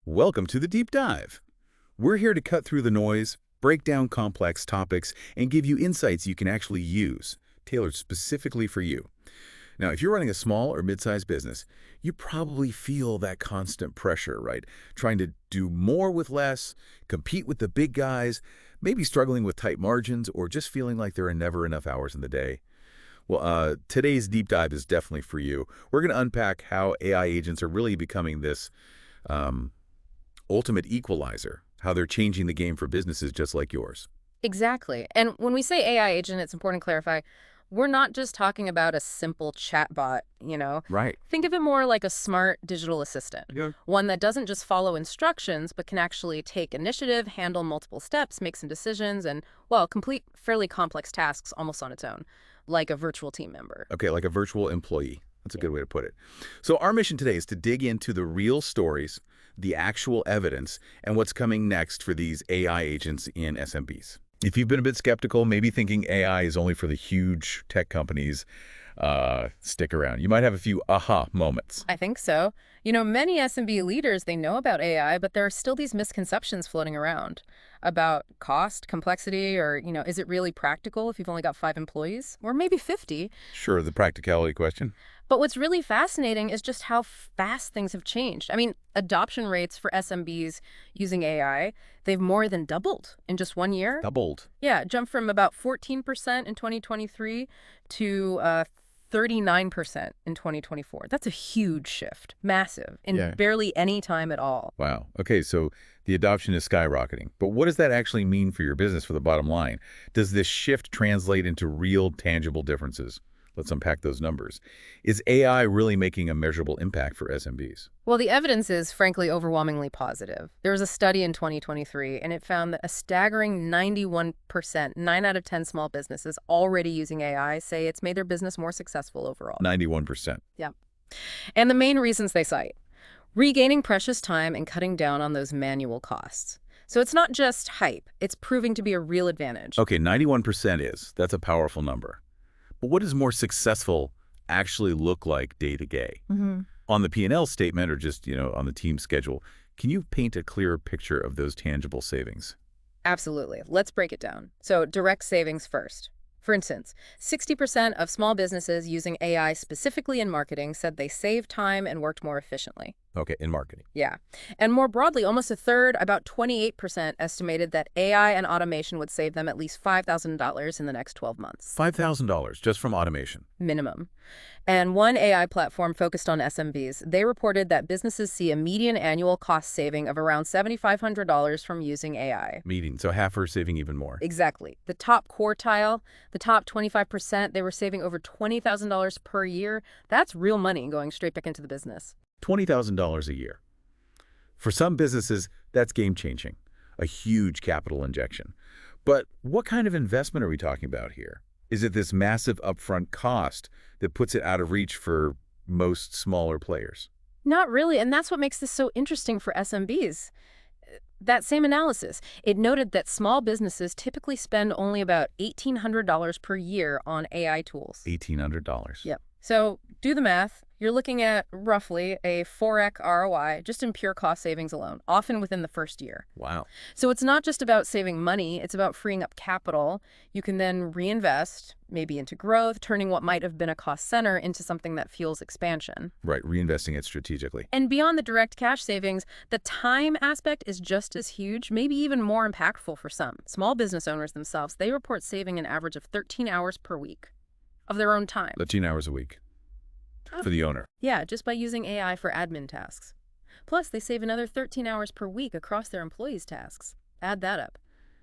Welcome to the Deep Dive. We're here to cut through the noise, break down complex topics, and give you insights you can actually use, tailored specifically for you. Now, if you're running a small or mid-sized business, you probably feel that constant pressure, right? Trying to do more with less, compete with the big guys, maybe struggling with tight margins, or just feeling like there are never enough hours in the day. Well, today's deep dive is definitely for you. We're going to unpack how AI agents are really becoming this ultimate equalizer, how they're changing the game for businesses just like yours. Exactly. And when we say AI agent, it's important to clarify, we're not just talking about a simple chatbot. Right. Think of it more like a smart digital assistant, Yeah. one that doesn't just follow instructions, but can actually take initiative, handle multiple steps, make some decisions, and, well, complete fairly complex tasks almost on its own, like a virtual team member. Okay, like a virtual employee. That's a good way to put it. So our mission today is to dig into the real stories, the actual evidence, and what's coming next for these AI agents in SMBs. If you've been a bit skeptical, maybe thinking AI is only for the huge tech companies, stick around. You might have a few aha moments. I think so. Many SMB leaders, they know about AI, but there are still these misconceptions floating around about cost, complexity, or, is it really practical if you've only got 5 employees? Or maybe 50? Sure, the practicality question. But what's really fascinating is just how fast things have changed. I mean, adoption rates for SMBs using AI, they've more than doubled in just 1 year. Doubled. Yeah, it jumped from about 14% in 2023 to 39% in 2024. That's a huge shift, massive, in barely any time at all. Wow. Okay, so the adoption is skyrocketing. But what does that actually mean for your business, for the bottom line? Does this shift translate into real, tangible differences? Let's unpack those numbers. Is AI really making a measurable impact for SMBs? Well, the evidence is, frankly, overwhelmingly positive. There was a study in 2023, and it found that a staggering 91%, 9 out of 10 small businesses already using AI, say it's made their business more successful overall. 91%. Yeah. And the main reasons they cite: regaining precious time and cutting down on those manual costs. So it's not just hype. It's proving to be a real advantage. Okay, 91% is. That's a powerful number. But what does more successful actually look like day to day? On the P&L statement or just, on the team schedule, can you paint a clearer picture of those tangible savings? Absolutely. Let's break it down. So direct savings first. For instance, 60% of small businesses using AI specifically in marketing said they saved time and worked more efficiently. Okay, in marketing. Yeah. And more broadly, almost a third, about 28%, estimated that AI and automation would save them at least $5,000 in the next 12 months. $5,000 just from automation. Minimum. And one AI platform focused on SMBs, they reported that businesses see a median annual cost saving of around $7,500 from using AI. Median, so half are saving even more. Exactly. The top quartile, the top 25%, they were saving over $20,000 per year. That's real money going straight back into the business. $20,000 a year. For some businesses, that's game-changing, a huge capital injection. But what kind of investment are we talking about here? Is it this massive upfront cost that puts it out of reach for most smaller players? Not really, and that's what makes this so interesting for SMBs. That same analysis, it noted that small businesses typically spend only about $1,800 per year on AI tools. $1,800. Yep. So do the math. You're looking at roughly a 4x ROI just in pure cost savings alone, often within the first year. Wow. So it's not just about saving money, it's about freeing up capital. You can then reinvest, maybe into growth, turning what might have been a cost center into something that fuels expansion. Right, reinvesting it strategically. And beyond the direct cash savings, the time aspect is just as huge, maybe even more impactful for some. Small business owners themselves, they report saving an average of 13 hours per week of their own time. 13 hours a week for the owner. Yeah, just by using AI for admin tasks. Plus, they save another 13 hours per week across their employees' tasks. Add that up.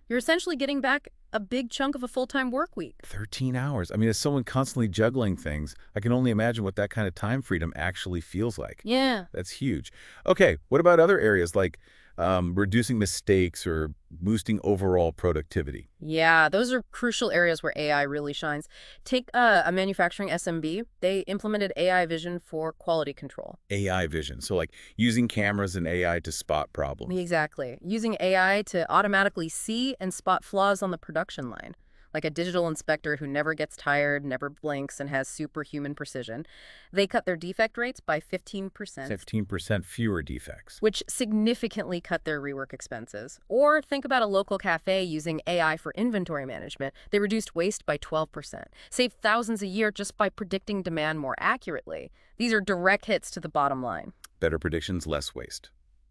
You're essentially getting back a big chunk of a full-time work week. 13 hours. I mean, as someone constantly juggling things, I can only imagine what that kind of time freedom actually feels like. Yeah. That's huge. Okay, what about other areas like reducing mistakes or boosting overall productivity? Yeah, those are crucial areas where AI really shines. Take a manufacturing SMB. They implemented AI vision for quality control. AI vision, so like using cameras and AI to spot problems. Exactly. Using AI to automatically see and spot flaws on the production line, like a digital inspector who never gets tired, never blinks, and has superhuman precision. They cut their defect rates by 15%. 15% fewer defects. Which significantly cut their rework expenses. Or think about a local cafe using AI for inventory management. They reduced waste by 12%, saved thousands a year just by predicting demand more accurately. These are direct hits to the bottom line. Better predictions, less waste.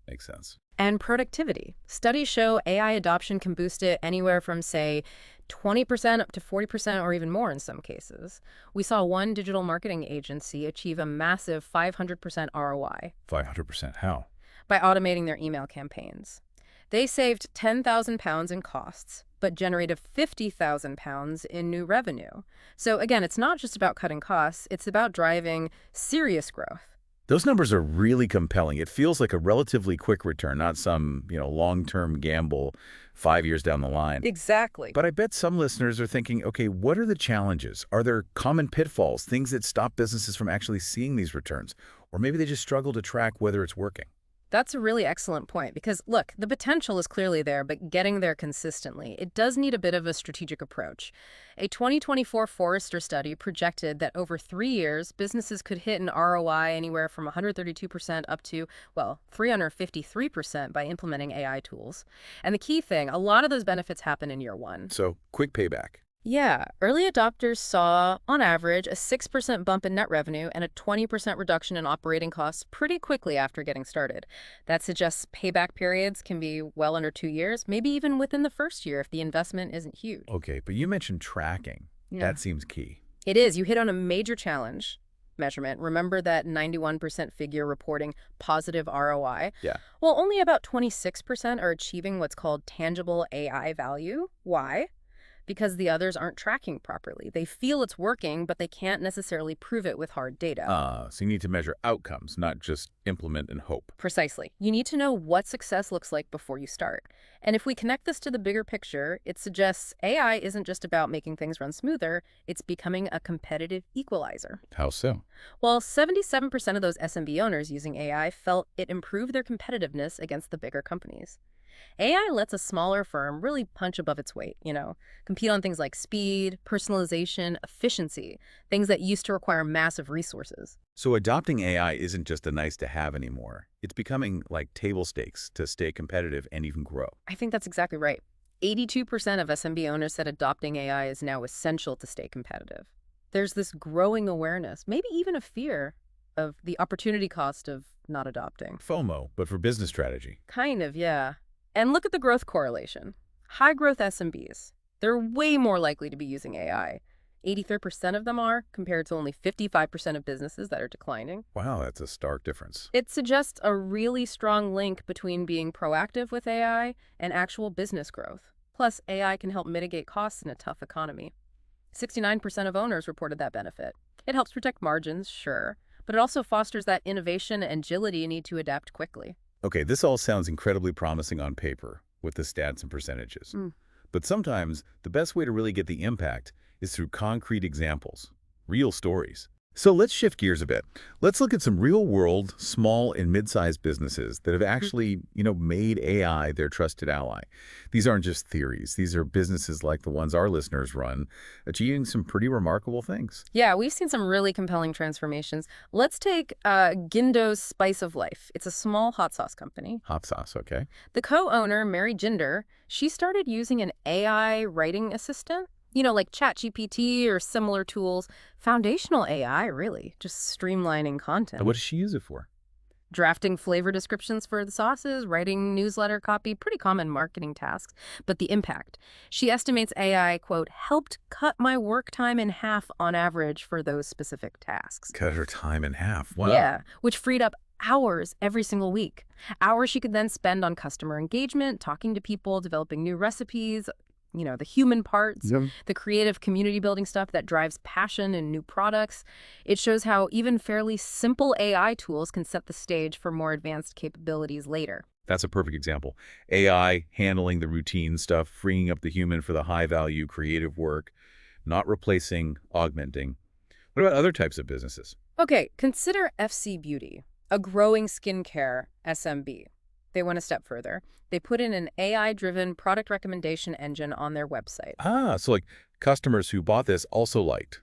Makes sense. And productivity. Studies show AI adoption can boost it anywhere from, say, 20% up to 40% or even more in some cases. We saw one digital marketing agency achieve a massive 500% ROI. 500%. How? By automating their email campaigns. They saved £10,000 in costs, but generated £50,000 in new revenue. So again, it's not just about cutting costs, it's about driving serious growth. Those numbers are really compelling. It feels like a relatively quick return, not some, long-term gamble 5 years down the line. Exactly. But I bet some listeners are thinking, okay, what are the challenges? Are there common pitfalls, things that stop businesses from actually seeing these returns? Or maybe they just struggle to track whether it's working. That's a really excellent point because, look, the potential is clearly there, but getting there consistently, it does need a bit of a strategic approach. A 2024 Forrester study projected that over 3 years, businesses could hit an ROI anywhere from 132% up to, 353% by implementing AI tools. And the key thing, a lot of those benefits happen in year one. So, quick payback. Yeah, early adopters saw, on average, a 6% bump in net revenue and a 20% reduction in operating costs pretty quickly after getting started. That suggests payback periods can be well under 2 years, maybe even within the first year if the investment isn't huge. Okay, but you mentioned tracking. Yeah. That seems key. It is. You hit on a major challenge. Measurement. Remember that 91% figure reporting positive ROI? Yeah. Well, only about 26% are achieving what's called tangible AI value. Why? Because the others aren't tracking properly. They feel it's working, but they can't necessarily prove it with hard data. So you need to measure outcomes, not just implement and hope. Precisely. You need to know what success looks like before you start. And if we connect this to the bigger picture, it suggests AI isn't just about making things run smoother, it's becoming a competitive equalizer. How so? Well, 77% of those SMB owners using AI felt it improved their competitiveness against the bigger companies. AI lets a smaller firm really punch above its weight, compete on things like speed, personalization, efficiency, things that used to require massive resources. So adopting AI isn't just a nice to have anymore. It's becoming like table stakes to stay competitive and even grow. I think that's exactly right. 82% of SMB owners said adopting AI is now essential to stay competitive. There's this growing awareness, maybe even a fear, of the opportunity cost of not adopting. FOMO, but for business strategy. Kind of, yeah. And look at the growth correlation. High-growth SMBs, they're way more likely to be using AI. 83% of them are, compared to only 55% of businesses that are declining. Wow, that's a stark difference. It suggests a really strong link between being proactive with AI and actual business growth. Plus, AI can help mitigate costs in a tough economy. 69% of owners reported that benefit. It helps protect margins, sure, but it also fosters that innovation and agility you need to adapt quickly. Okay, this all sounds incredibly promising on paper with the stats and percentages. But sometimes the best way to really get the impact is through concrete examples, real stories. So let's shift gears a bit. Let's look at some real-world, small and mid-sized businesses that have actually, made AI their trusted ally. These aren't just theories. These are businesses like the ones our listeners run, achieving some pretty remarkable things. Yeah, we've seen some really compelling transformations. Let's take Gindo's Spice of Life. It's a small hot sauce company. Hot sauce, okay. The co-owner, Mary Gindo, she started using an AI writing assistant. Like ChatGPT or similar tools. Foundational AI, really. Just streamlining content. And what does she use it for? Drafting flavor descriptions for the sauces, writing newsletter copy, pretty common marketing tasks. But the impact. She estimates AI, quote, helped cut my work time in half on average for those specific tasks. Cut her time in half. Wow. Yeah, which freed up hours every single week. Hours she could then spend on customer engagement, talking to people, developing new recipes, the human parts, the creative community building stuff that drives passion and new products. It shows how even fairly simple AI tools can set the stage for more advanced capabilities later. That's a perfect example. AI handling the routine stuff, freeing up the human for the high-value creative work, not replacing, augmenting. What about other types of businesses? Okay, consider FC Beauty, a growing skincare SMB. They went a step further. They put in an AI-driven product recommendation engine on their website. So like Customers who bought this also liked,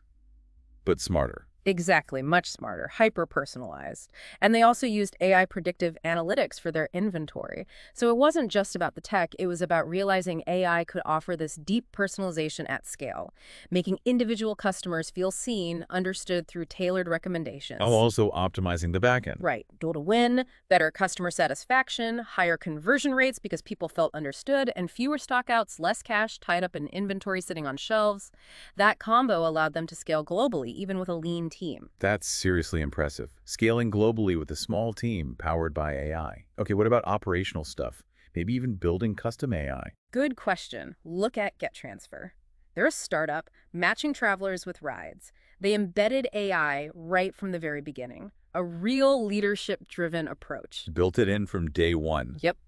but smarter. Exactly, much smarter, hyper-personalized. And they also used AI predictive analytics for their inventory. So it wasn't just about the tech, it was about realizing AI could offer this deep personalization at scale, making individual customers feel seen, understood through tailored While recommendations. also optimizing the back end. Right. Dual to win, better customer satisfaction, higher conversion rates because people felt understood, and fewer stockouts, less cash tied up in inventory sitting on shelves. That combo allowed them to scale globally, even with a lean team. That's seriously impressive. Scaling globally with a small team powered by AI. Okay, what about operational stuff? Maybe even building custom AI. Good question. Look at GetTransfer. They're a startup matching travelers with rides. They embedded AI right from the very beginning, a real leadership-driven approach. Built it in from day one. Yep.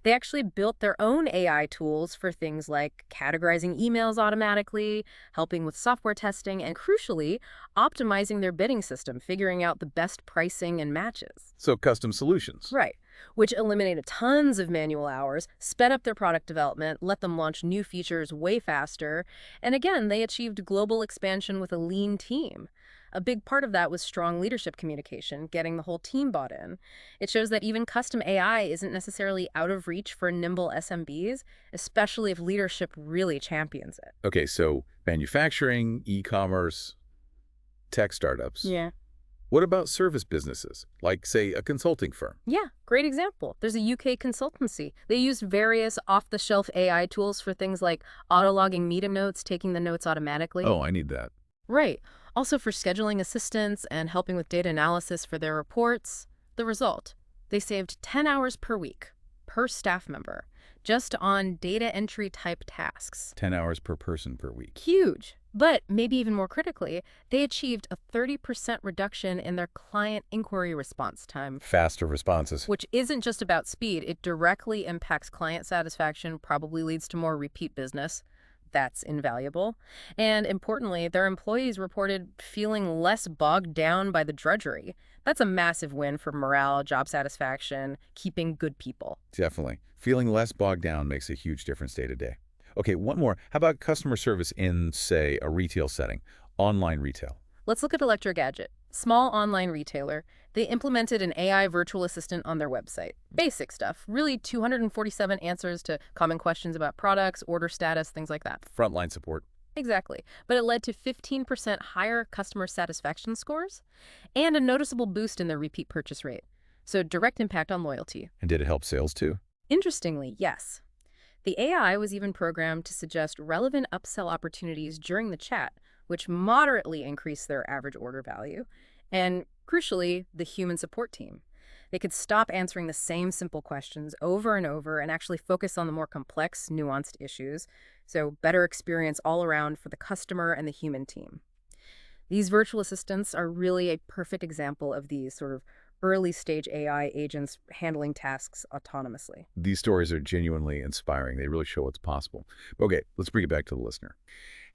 They actually built their own AI tools for things like categorizing emails automatically, helping with software testing, and crucially, optimizing their bidding system, figuring out the best pricing and matches. So custom solutions. Right. Which eliminated tons of manual hours, sped up their product development, let them launch new features way faster, and again, they achieved global expansion with a lean team. A big part of that was strong leadership communication, getting the whole team bought in. It shows that even custom AI isn't necessarily out of reach for nimble SMBs, especially if leadership really champions it. Okay, so manufacturing, e-commerce, tech startups. Yeah. What about service businesses, like, say, a consulting firm? Yeah, great example. There's a UK consultancy. They used various off-the-shelf AI tools for things like auto-logging meeting notes, taking the notes automatically. Oh, I need that. Right. Also for scheduling assistance and helping with data analysis for their reports. The result, they saved 10 hours per week, per staff member, just on data entry type tasks. 10 hours per person per week. Huge. But maybe even more critically, they achieved a 30% reduction in their client inquiry response time. Faster responses. Which isn't just about speed, it directly impacts client satisfaction, probably leads to more repeat business. That's invaluable. And importantly, their employees reported feeling less bogged down by the drudgery. That's a massive win for morale, job satisfaction, keeping good people. Definitely. Feeling less bogged down makes a huge difference day to day. Okay, one more. How about customer service in, say, a retail setting, online retail? Let's look at Electro Gadget. Small online retailer. They implemented an AI virtual assistant on their website. Basic stuff. Really 247 answers to common questions about products, order status, things like that. Frontline support. Exactly. But it led to 15% higher customer satisfaction scores and a noticeable boost in their repeat purchase rate. So direct impact on loyalty. And did it help sales too? Interestingly, yes. The AI was even programmed to suggest relevant upsell opportunities during the chat, which moderately increased their average order value. And crucially, the human support team. They could stop answering the same simple questions over and over and actually focus on the more complex, nuanced issues. So better experience all around for the customer and the human team. These virtual assistants are really a perfect example of these sort of early-stage AI agents handling tasks autonomously. These stories are genuinely inspiring. They really show what's possible. Okay, let's bring it back to the listener.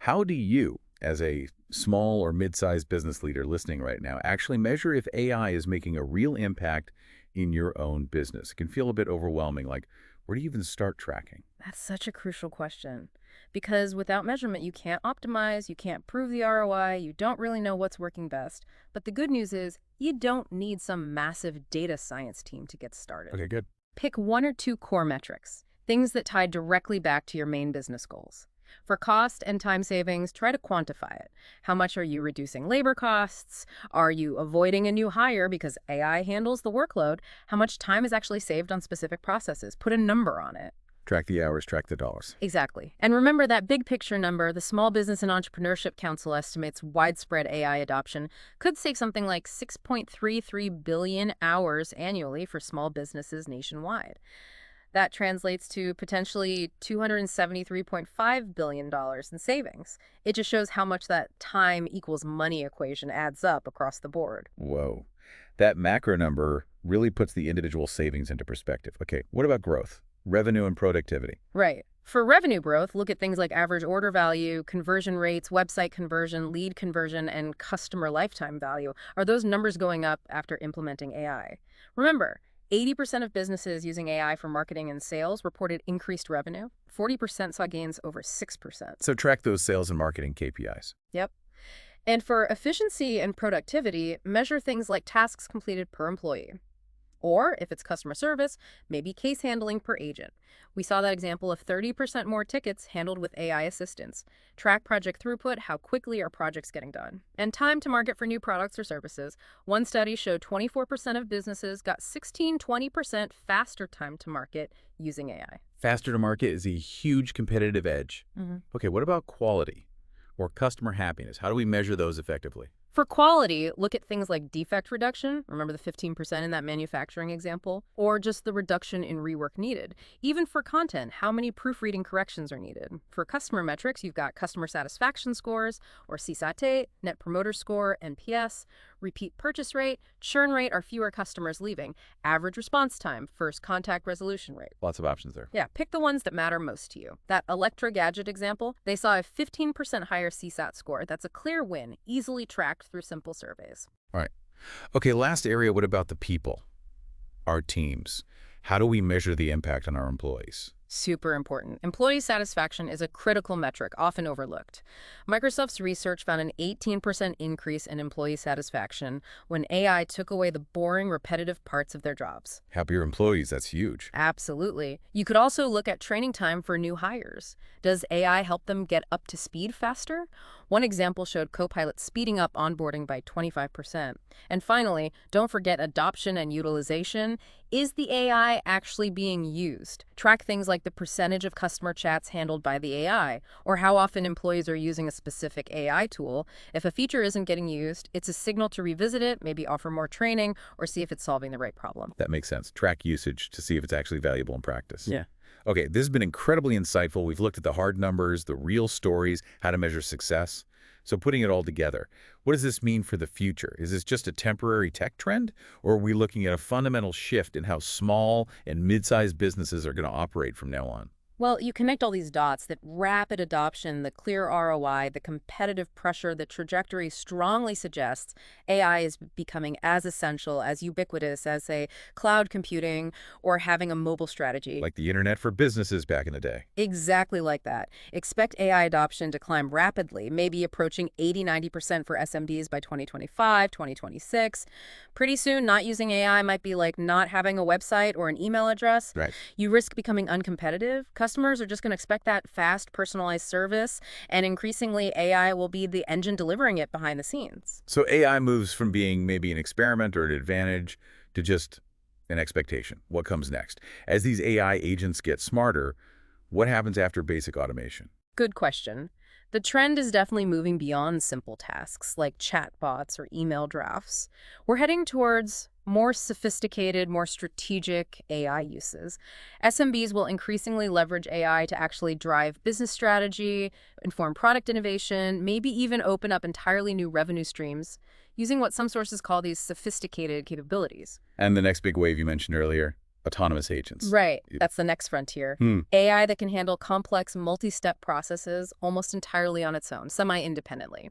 How do you, as a small or mid-sized business leader listening right now, actually measure if AI is making a real impact in your own business? It can feel a bit overwhelming, like, where do you even start tracking? That's such a crucial question. Because without measurement, you can't optimize, you can't prove the ROI, you don't really know what's working best. But the good news is, you don't need some massive data science team to get started. Okay, good. Pick 1 or 2 core metrics, things that tie directly back to your main business goals. For cost and time savings, try to quantify it. How much are you reducing labor costs? Are you avoiding a new hire because AI handles the workload? How much time is actually saved on specific processes? Put a number on it. Track the hours, track the dollars. Exactly. And remember that big picture number, the Small Business and Entrepreneurship Council estimates widespread AI adoption could save something like 6.33 billion hours annually for small businesses nationwide. That translates to potentially $273.5 billion in savings. It just shows how much that time equals money equation adds up across the board. Whoa. That macro number really puts the individual savings into perspective. Okay, what about growth? Revenue and productivity. Right. For revenue growth, look at things like average order value, conversion rates, website conversion, lead conversion, and customer lifetime value. Are those numbers going up after implementing AI? Remember, 80% of businesses using AI for marketing and sales reported increased revenue. 40% saw gains over 6%. So track those sales and marketing KPIs. Yep. And for efficiency and productivity, measure things like tasks completed per employee. Or, if it's customer service, maybe case handling per agent. We saw that example of 30% more tickets handled with AI assistance. Track project throughput, how quickly are projects getting done. And time to market for new products or services. One study showed 24% of businesses got 16–20% faster time to market using AI. Faster to market is a huge competitive edge. Okay, what about quality or customer happiness? How do we measure those effectively? For quality, look at things like defect reduction, remember the 15% in that manufacturing example, or just the reduction in rework needed. Even for content, how many proofreading corrections are needed. For customer metrics, you've got customer satisfaction scores, or CSAT, Net Promoter Score, NPS, repeat purchase rate, churn rate are fewer customers leaving, average response time, first contact resolution rate. Lots of options there. Yeah, pick the ones that matter most to you. That Electra Gadget example, they saw a 15% higher CSAT score. That's a clear win, easily tracked through simple surveys. All right. Okay, last area, what about the people? Our teams. How do we measure the impact on our employees? Super important. Employee satisfaction is a critical metric, often overlooked. Microsoft's research found an 18% increase in employee satisfaction when AI took away the boring, repetitive parts of their jobs. Happier employees, that's huge. Absolutely. You could also look at training time for new hires. Does AI help them get up to speed faster? One example showed Copilot speeding up onboarding by 25%. And finally, don't forget adoption and utilization. Is the AI actually being used? Track things like the percentage of customer chats handled by the AI, or how often employees are using a specific AI tool. If a feature isn't getting used, it's a signal to revisit it, maybe offer more training, or see if it's solving the right problem. That makes sense. Track usage to see if it's actually valuable in practice. Yeah. Okay, this has been incredibly insightful. We've looked at the hard numbers, the real stories, how to measure success. So putting it all together, what does this mean for the future? Is this just a temporary tech trend, or are we looking at a fundamental shift in how small and mid-sized businesses are going to operate from now on? Well, you connect all these dots, that rapid adoption, the clear ROI, the competitive pressure, the trajectory strongly suggests AI is becoming as essential, as ubiquitous as, say, cloud computing or having a mobile strategy. Like the internet for businesses back in the day. Exactly like that. Expect AI adoption to climb rapidly, maybe approaching 80–90% for SMBs by 2025, 2026. Pretty soon, not using AI might be like not having a website or an email address. Right. You risk becoming uncompetitive. Customers are just going to expect that fast, personalized service, and increasingly AI will be the engine delivering it behind the scenes. So AI moves from being maybe an experiment or an advantage to just an expectation. What comes next? As these AI agents get smarter, what happens after basic automation? Good question. The trend is definitely moving beyond simple tasks like chatbots or email drafts. We're heading towards more sophisticated, more strategic AI uses. SMBs will increasingly leverage AI to actually drive business strategy, inform product innovation, maybe even open up entirely new revenue streams using what some sources call these sophisticated capabilities. And the next big wave you mentioned earlier, autonomous agents. Right. That's the next frontier. AI that can handle complex multi-step processes almost entirely on its own, semi-independently.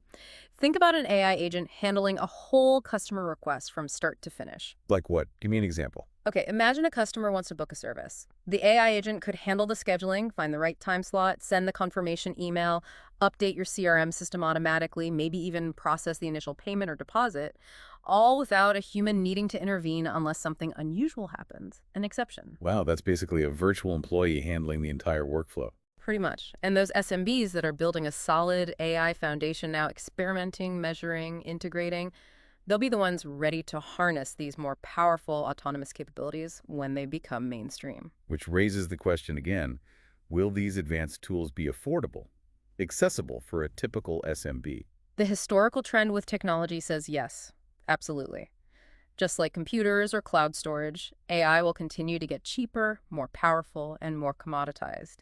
Think about an AI agent handling a whole customer request from start to finish. Like what? Give me an example. Okay, imagine a customer wants to book a service. The AI agent could handle the scheduling, find the right time slot, send the confirmation email, update your CRM system automatically, maybe even process the initial payment or deposit, all without a human needing to intervene unless something unusual happens, an exception. Wow, that's basically a virtual employee handling the entire workflow. Pretty much. And those SMBs that are building a solid AI foundation now, experimenting, measuring, integrating, they'll be the ones ready to harness these more powerful autonomous capabilities when they become mainstream. Which raises the question again, will these advanced tools be affordable, accessible for a typical SMB? The historical trend with technology says yes, absolutely. Just like computers or cloud storage, AI will continue to get cheaper, more powerful, and more commoditized.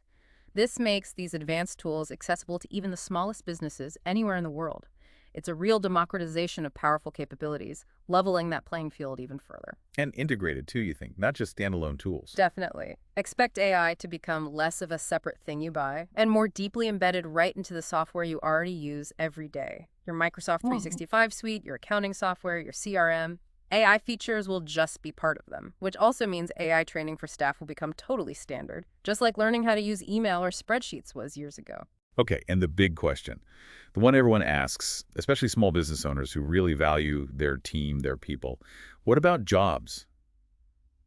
This makes these advanced tools accessible to even the smallest businesses anywhere in the world. It's a real democratization of powerful capabilities, leveling that playing field even further. And integrated too, you think, not just standalone tools. Definitely. Expect AI to become less of a separate thing you buy and more deeply embedded right into the software you already use every day. Your Microsoft 365 suite, your accounting software, your CRM, AI features will just be part of them, which also means AI training for staff will become totally standard, just like learning how to use email or spreadsheets was years ago. Okay, and the big question, the one everyone asks, especially small business owners who really value their team, their people, what about jobs?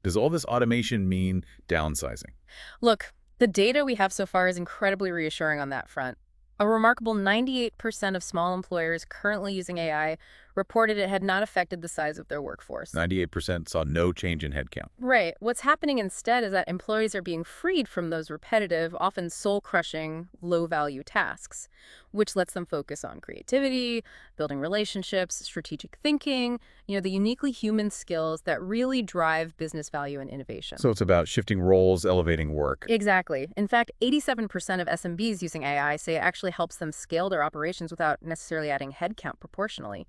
Does all this automation mean downsizing? Look, the data we have so far is incredibly reassuring on that front. A remarkable 98% of small employers currently using AI reported it had not affected the size of their workforce. 98% saw no change in headcount. Right. What's happening instead is that employees are being freed from those repetitive, often soul-crushing, low-value tasks, which lets them focus on creativity, building relationships, strategic thinking, the uniquely human skills that really drive business value and innovation. So it's about shifting roles, elevating work. Exactly. In fact, 87% of SMBs using AI say it actually helps them scale their operations without necessarily adding headcount proportionally.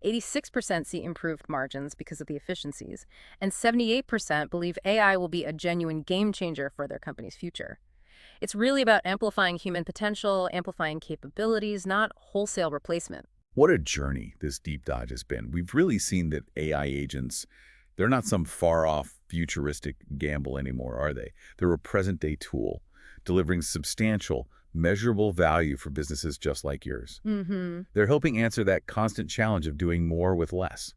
86% see improved margins because of the efficiencies, and 78% believe AI will be a genuine game changer for their company's future. It's really about amplifying human potential, amplifying capabilities, not wholesale replacement. What a journey this deep dive has been. We've really seen that AI agents, they're not some far-off futuristic gamble anymore, are they? They're a present-day tool, delivering substantial, measurable value for businesses just like yours. They're helping answer that constant challenge of doing more with less.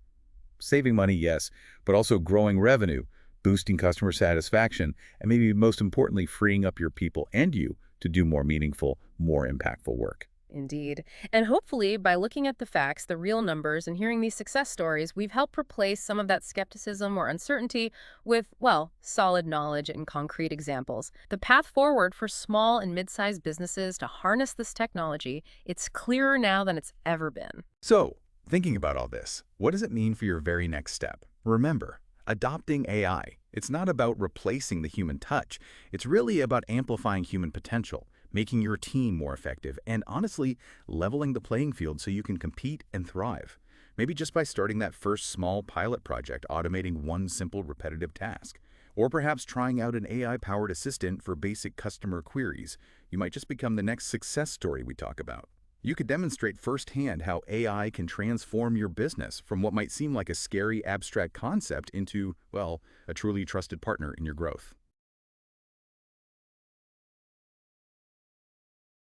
Saving money, yes, but also growing revenue, boosting customer satisfaction, and maybe most importantly, freeing up your people and you to do more meaningful, more impactful work. Indeed. And hopefully, by looking at the facts, the real numbers, and hearing these success stories, we've helped replace some of that skepticism or uncertainty with, well, solid knowledge and concrete examples. The path forward for small and mid-sized businesses to harness this technology, it's clearer now than it's ever been. So, thinking about all this, what does it mean for your very next step? Remember, adopting AI, it's not about replacing the human touch. It's really about amplifying human potential, making your team more effective, and honestly, leveling the playing field so you can compete and thrive. Maybe just by starting that first small pilot project, automating one simple repetitive task. Or perhaps trying out an AI-powered assistant for basic customer queries. You might just become the next success story we talk about. You could demonstrate firsthand how AI can transform your business from what might seem like a scary, abstract concept into, well, a truly trusted partner in your growth.